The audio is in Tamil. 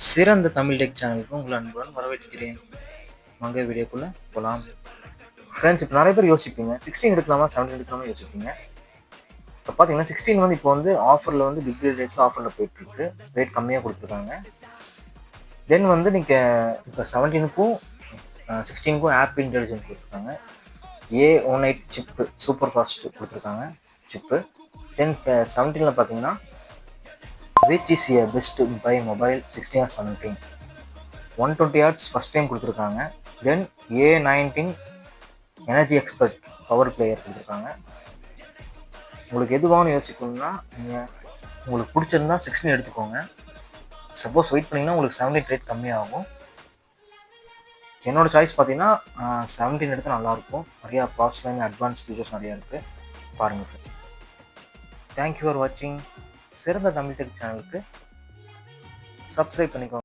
சிறந்த தமிழ் டெக் சேனலுக்கு உங்களை அன்புடன் வரவேற்கிறேன். வாங்க வீடியோக்குள்ளே போகலாம். ஃப்ரெண்ட்ஸ், இப்போ நிறைய பேர் யோசிப்பீங்க 16 எடுக்கலாமா 17 எடுக்கலாமா யோசிப்பீங்க. இப்போ பார்த்தீங்கன்னா 16 வந்து இப்போ வந்து ஆஃபரில் வந்து பிக் பில்லியன் டேஸில் ஆஃபரில் போயிட்டுருக்கு. ரேட் கம்மியாக கொடுத்துருக்காங்க. தென் வந்து நீங்கள் இப்போ 17க்கும் 16க்கும் ஆப் இன்டெலிஜென்ஸ் கொடுத்துருக்காங்க. A18 சிப்பு சூப்பர் ஃபாஸ்ட் கொடுத்துருக்காங்க சிப்பு. தென் 17ல் பார்த்தீங்கன்னா which is a best buy mobile 16 or 17 120 Hz first time கொடுத்துருக்காங்க. Then A19 energy expert power player கொடுத்துருக்காங்க. உங்களுக்கு எது வாங்கணும் யோசிக்கணும்னா நீங்கள் உங்களுக்கு பிடிச்சிருந்தா 16 எடுத்துக்கோங்க. சப்போஸ் வெயிட் பண்ணிங்கன்னா உங்களுக்கு 17 ரேட் கம்மியாகும். என்னோடய சாய்ஸ் பார்த்தீங்கன்னா 17 எடுத்து நல்லாயிருக்கும். நிறையா ப்ராசஸர் அட்வான்ஸ் ஃபீச்சர்ஸ் நிறையா இருக்குது. பாருங்கள் சார். தேங்க்யூ ஃபார் வாட்சிங். சிறந்த தமிழ் டெக் சேனலுக்கு சப்ஸ்கிரைப் பண்ணிக்கோங்க.